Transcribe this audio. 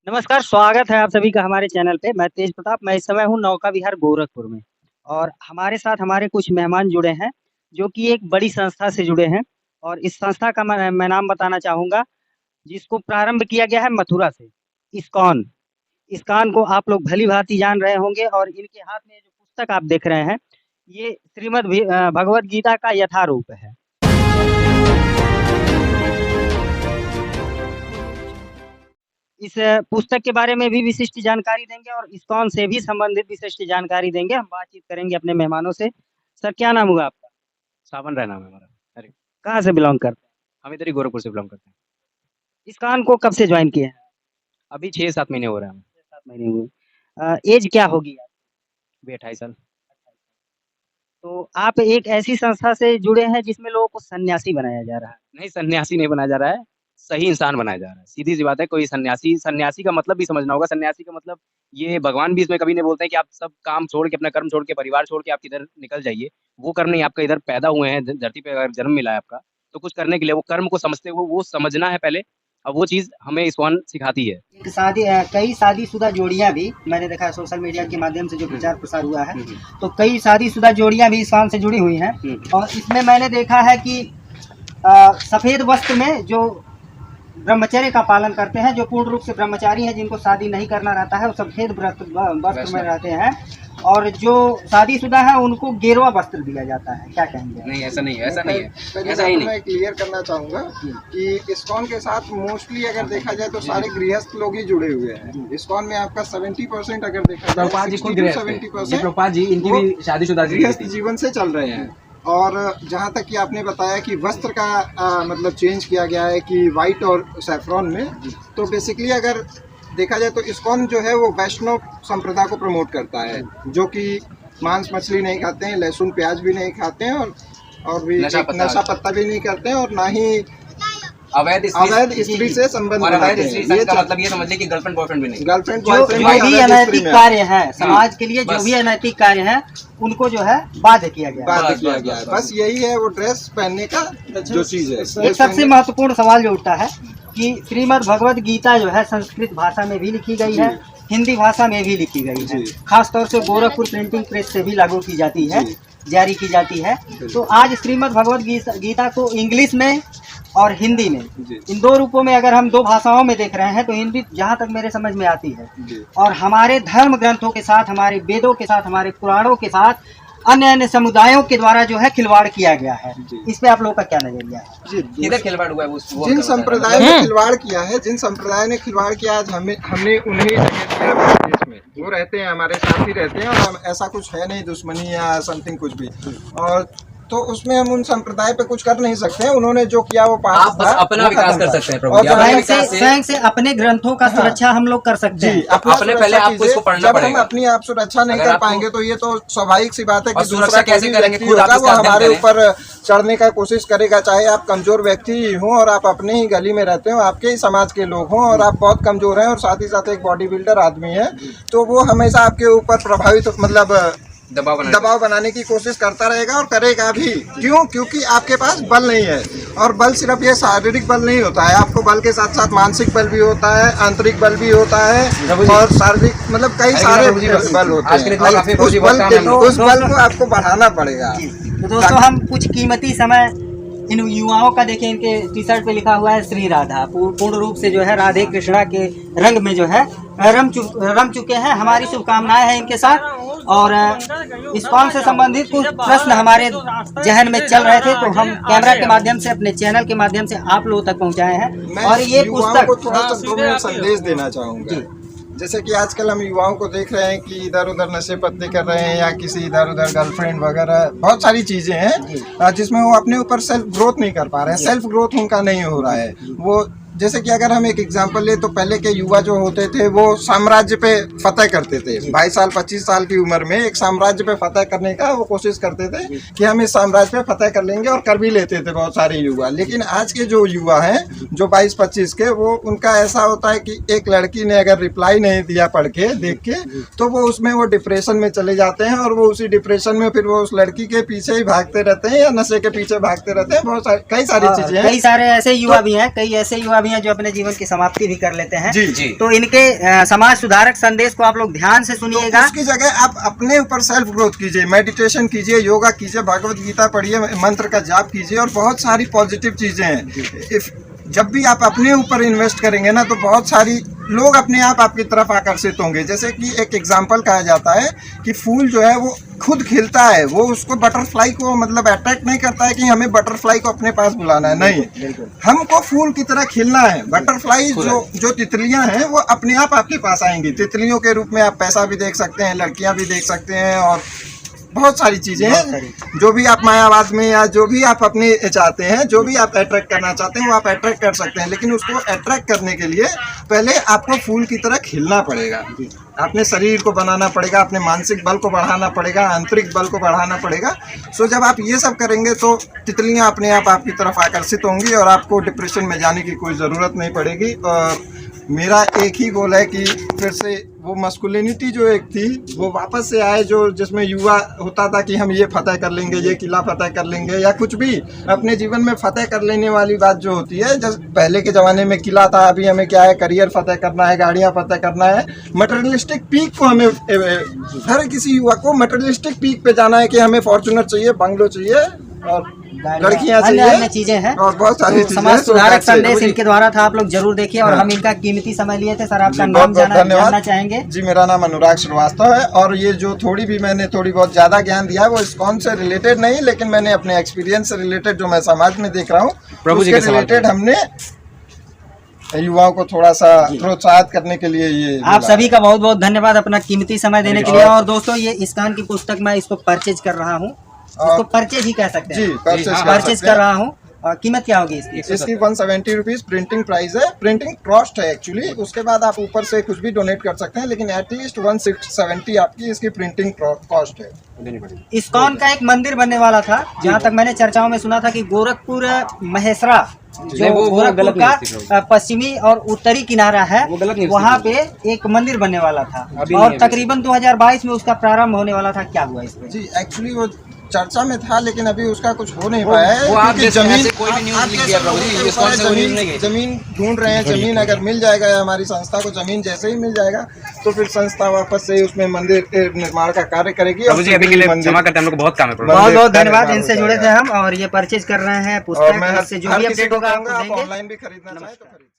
नमस्कार, स्वागत है आप सभी का हमारे चैनल पे। मैं तेज प्रताप, मैं इस समय हूँ नौका विहार गोरखपुर में और हमारे साथ हमारे कुछ मेहमान जुड़े हैं, जो कि एक बड़ी संस्था से जुड़े हैं और इस संस्था का मैं नाम बताना चाहूँगा, जिसको प्रारंभ किया गया है मथुरा से, इस्कॉन। इस्कॉन को आप लोग भली-भाँति जान रहे होंगे और इनके हाथ में जो पुस्तक आप देख रहे हैं, ये भगवद गीता का यथारूप है। इस पुस्तक के बारे में भी विशिष्ट जानकारी देंगे और इस्कॉन से भी संबंधित विशिष्ट जानकारी देंगे। हम बातचीत करेंगे अपने मेहमानों से। सर क्या नाम हुआ आपका? सावन राय नाम है हमारा। अरे कहाँ से बिलॉन्ग करते हैं? हम इधर ही गोरखपुर से बिलोंग करते हैं। इस्कॉन को कब से जॉइन किए हैं? अभी 6-7 महीने हो रहे हैं हमें। 7 महीने हुए। ऐज क्या होगी आपकी? अभी 28 साल। तो आप एक ऐसी संस्था से जुड़े हैं जिसमें लोगों को सन्यासी बनाया जा रहा है। नहीं, सन्यासी नहीं बनाया जा रहा है, सही इंसान बनाया जा रहा है। सीधी-सी बात है, कोई सन्यासी का मतलब भी समझना होगा। सन्यासी का मतलब ये भगवान भी इसमें कभी नहीं बोलते हैं कि आप सब काम छोड़ के, अपना कर्म छोड़ के, परिवार छोड़ के आप इधर निकल जाइए। वो कर्म नहीं, आपका इधर पैदा हुए हैं, धरती पे अगर जन्म मिला है आपका, तो कुछ करने के लिए वो कर्म को समझते हुए वो समझना है पहले, और वो चीज़ हमें इस्कॉन सिखाती है। कई शादीशुदा जोड़ियां भी मैंने देखा है सोशल मीडिया के माध्यम से जो प्रचार प्रसार हुआ है, तो कई शादीशुदा जोड़ियां भी इस्कॉन से जुड़ी हुई हैं और इसमें मैंने देखा है कि सफ़ेद वस्त्र में जो ब्रह्मचर्य का पालन करते हैं, जो पूर्ण रूप से ब्रह्मचारी हैं, जिनको शादी नहीं करना रहता है, वो सफ़ेद वस्त्र में रहते हैं और जो शादीशुदा है उनको गेरुआ वस्त्र दिया जाता है। क्या कहेंगे? नहीं, ऐसा नहीं है, ऐसा नहीं है, ऐसा ही नहीं। मैं क्लियर करना चाहूँगा कि इस्कॉन के साथ मोस्टली अगर देखा जाए तो सारे गृहस्थ लोग ही जुड़े हुए हैं। इस्कॉन में आपका 70% अगर देखा जाए 70% शादीशुदा गृहस्थ जीवन से चल रहे हैं। और जहाँ तक कि आपने बताया कि वस्त्र का मतलब चेंज किया गया है कि वाइट और सैफ्रॉन में, तो बेसिकली अगर देखा जाए तो इस्कॉन जो है वो वैष्णव संप्रदाय को प्रमोट करता है, जो कि मांस मछली नहीं खाते हैं, लहसुन प्याज भी नहीं खाते हैं और भी नशा पत्ता भी नहीं करते हैं और ना ही अवैध स्त्री से संबंध रखते हैं। ये मतलब ये समझ लें कि गर्लफ्रेंड बॉयफ्रेंड भी नहीं। गर्लफ्रेंड जो भी अनैतिक कार्य है समाज के लिए, जो भी अनैतिक कार्य है उनको जो है बाध्य किया गया है। बस यही है वो ड्रेस पहनने का जो चीज है। एक सबसे महत्वपूर्ण सवाल जो उठता है कि श्रीमद् भगवद गीता जो है संस्कृत भाषा में भी लिखी गई है, हिंदी भाषा में भी लिखी गई है, खासतौर से गोरखपुर प्रिंटिंग प्रेस से भी लागू की जाती है, जारी की जाती है। तो आज श्रीमद् भगवद गीता को इंग्लिश में और हिंदी में, इन दो रूपों में अगर हम दो भाषाओं में देख रहे हैं, तो हिंदी जहाँ तक मेरे समझ में आती है और हमारे धर्म ग्रंथों के साथ, हमारे वेदों के साथ, हमारे पुराणों के साथ अन्य समुदायों के द्वारा जो है खिलवाड़ किया गया है। इस पे आप लोगों का क्या नजरिया है? किधर खिलवाड़ हुआ है? जिन संप्रदाय ने खिलवाड़ किया है, जिन संप्रदाय ने खिलवाड़ किया, आज हमने उन्हें जगह दिया देश में। वो रहते हैं, हमारे साथ ही रहते हैं और ऐसा कुछ है नहीं दुश्मनी या समथिंग कुछ भी, और तो उसमें हम उन संप्रदाय पे कुछ कर नहीं सकते हैं। उन्होंने जो किया वो आप बस अपना विकास कर सकते हैं प्रभु। और स्वयं से अपने ग्रंथों का सुरक्षा हम लोग कर सकते हैं। अपने पहले आपको इसको पढ़ना पड़ेगा। जब हम अपनी आप सुरक्षा नहीं कर पाएंगे तो ये तो स्वाभाविक सी बात है कि सुरक्षा कैसे करेंगे? खुद आप वो हमारे ऊपर चढ़ने का कोशिश करेगा, चाहे आप कमजोर व्यक्ति ही हो और आप अपने ही गली में रहते हो, आपके ही समाज के लोग हों और आप बहुत कमजोर हैं और साथ ही साथ एक बॉडी बिल्डर आदमी है, तो वो हमेशा आपके ऊपर प्रभावित मतलब दबाव बनाने की कोशिश करता रहेगा और करेगा भी। क्यों? क्योंकि आपके पास बल नहीं है। और बल सिर्फ ये शारीरिक बल नहीं होता है, आपको बल के साथ साथ मानसिक बल भी होता है, आंतरिक बल भी होता है और शारीरिक मतलब कई सारे बल होते हैं। उस बल को आपको बढ़ाना पड़ेगा। तो दोस्तों हम कुछ कीमती समय इन युवाओं का देखें, इनके टी शर्ट पे लिखा हुआ है श्री राधा। पूर्ण रूप से जो है राधे कृष्णा के रंग में जो है रम चुके हैं। हमारी शुभकामनाएं हैं इनके साथ और इस्कॉन से संबंधित कुछ प्रश्न हमारे जहन में चल रहे थे, तो हम कैमरा के माध्यम से, अपने चैनल के माध्यम से आप लोगों तक पहुंचाए हैं। और ये पुस्तक थोड़ा सा 2 मिनट संदेश देना चाहूँगा। जैसे कि आजकल हम युवाओं को देख रहे हैं कि इधर उधर नशे पत्ते कर रहे हैं या किसी इधर उधर गर्लफ्रेंड वगैरह बहुत सारी चीज़ें हैं जिसमें वो अपने ऊपर सेल्फ ग्रोथ नहीं कर पा रहे हैं। सेल्फ ग्रोथ उनका नहीं हो रहा है। वो जैसे कि अगर हम एक एग्जांपल ले तो पहले के युवा जो होते थे वो साम्राज्य पे फतह करते थे। 22 साल 25 साल की उम्र में एक साम्राज्य पे फतह करने का वो कोशिश करते थे कि हम इस साम्राज्य पे फतह कर लेंगे और कर भी लेते थे बहुत सारे युवा। लेकिन आज के जो युवा हैं जो 22-25 के, वो उनका ऐसा होता है कि एक लड़की ने अगर रिप्लाई नहीं दिया पढ़ के देख के, तो वो उसमें वो डिप्रेशन में चले जाते हैं और वो उसी डिप्रेशन में फिर वो उस लड़की के पीछे ही भागते रहते हैं या नशे के पीछे भागते रहते हैं। बहुत सारी कई सारी चीजें हैं। कई सारे ऐसे युवा भी हैं उद्यमी हैं जो अपने जीवन की समाप्ति भी कर लेते हैं। जी जी। तो इनके समाज सुधारक संदेश को आप लोग ध्यान से सुनिएगा। उसकी जगह आप अपने ऊपर सेल्फ ग्रोथ कीजिए, मेडिटेशन कीजिए, योगा कीजिए, भगवत गीता पढ़िए, मंत्र का जाप कीजिए और बहुत सारी पॉजिटिव चीजें हैं। जब भी आप अपने ऊपर इन्वेस्ट करेंगे ना तो बहुत सारी लोग अपने आप आपकी तरफ आकर्षित होंगे। जैसे कि एक एग्जांपल कहा जाता है कि फूल जो है वो खुद खिलता है, वो उसको बटरफ्लाई को मतलब अट्रैक्ट नहीं करता है कि हमें बटरफ्लाई को अपने पास बुलाना है, नहीं, हमको फूल की तरह खिलना है। बटरफ्लाई जो तितलियां हैं वो अपने आप आपके पास आएंगी। तितलियों के रूप में आप पैसा भी देख सकते हैं, लड़कियां भी देख सकते हैं और बहुत सारी चीजें हैं। जो भी आप मायावाद में या जो भी आप अपने चाहते हैं, जो भी आप अट्रैक्ट करना चाहते हैं वो आप अट्रैक्ट कर सकते हैं। लेकिन उसको अट्रैक्ट करने के लिए पहले आपको फूल की तरह खिलना पड़ेगा, अपने शरीर को बनाना पड़ेगा, अपने मानसिक बल को बढ़ाना पड़ेगा, आंतरिक बल को बढ़ाना पड़ेगा। सो जब आप ये सब करेंगे तो तितलियां अपने आप आपकी तरफ आकर्षित होंगी और आपको डिप्रेशन में जाने की कोई ज़रूरत नहीं पड़ेगी। और मेरा एक ही गोल है कि फिर से वो मस्कुलिनिटी जो एक थी वो वापस से आए, जो जिसमें युवा होता था कि हम ये फतह कर लेंगे, ये किला फतह कर लेंगे या कुछ भी अपने जीवन में फतह कर लेने वाली बात जो होती है। जब पहले के ज़माने में किला था, अभी हमें क्या है, करियर फतह करना है, गाड़ियाँ फतह करना है, मटेरियलिस्टिक पीक को हमें, हर किसी युवा को मटेरियलिस्टिक पीक पे जाना है कि हमें फॉर्चूनर चाहिए, बंगलो चाहिए और लड़कियां अन्य चाहिए, चीजें हैं और बहुत सारी तो समाज सुधारक संदेश इनके द्वारा था, आप लोग जरूर देखिए। और हाँ। हम इनका कीमती समय लिए थे। सर आपका जी, नाम बहुत-बहुत जानना चाहेंगे? जी, मेरा नाम अनुराग श्रीवास्तव है और ये जो मैंने थोड़ी बहुत ज़्यादा ज्ञान दिया है वो इस्कॉन से रिलेटेड नहीं, लेकिन मैंने अपने एक्सपीरियंस से रिलेटेड जो मैं समाज में देख रहा हूँ प्रभु जी उसके के सवाल रिलेटेड हमने युवाओं को थोड़ा सा प्रोत्साहित करने के लिए ये आप सभी का बहुत बहुत धन्यवाद अपना कीमती समय देने के लिए। और दोस्तों ये इस्कॉन की पुस्तक मैं इसको परचेज कर रहा हूँ, इसको परचेज ही कह सकते हैं। जी, परचेज कर रहा हूँ। और कीमत क्या होगी इसकी? इसकी 170 रुपीज़ प्रिंटिंग प्राइस है, प्रिंटिंग कॉस्ट है एक्चुअली। उसके बाद आप ऊपर से कुछ भी डोनेट कर सकते हैं, लेकिन एटलीस्ट 170 आपकी इसकी प्रिंटिंग कॉस्ट है। इस्कॉन का एक मंदिर बनने वाला था, जहाँ तक मैंने चर्चाओं में सुना था कि गोरखपुर महेसरा जो गोरखपुर का पश्चिमी और उत्तरी किनारा है वहाँ पे एक मंदिर बनने वाला था और तकरीबन 2022 में उसका प्रारंभ होने वाला था। क्या हुआ इसमें? जी एक्चुअली वो चर्चा में था लेकिन अभी उसका कुछ हो नहीं पाया है। क्योंकि जमीन ढूंढ रहे हैं, जमीन अगर मिल जाएगा या हमारी संस्था को जमीन जैसे ही मिल जाएगा तो फिर संस्था वापस से उसमें मंदिर निर्माण का कार्य करेगी। प्रभु जी अभी के लिए क्षमा करते हैं, हम लोग को बहुत काम है। बहुत बहुत धन्यवाद, इनसे जुड़े थे हम और ये परचेज कर रहे हैं पुस्तक। जो भी अपडेट होगा आपको देंगे। ऑनलाइन भी खरीदना चाहे तो खरीद।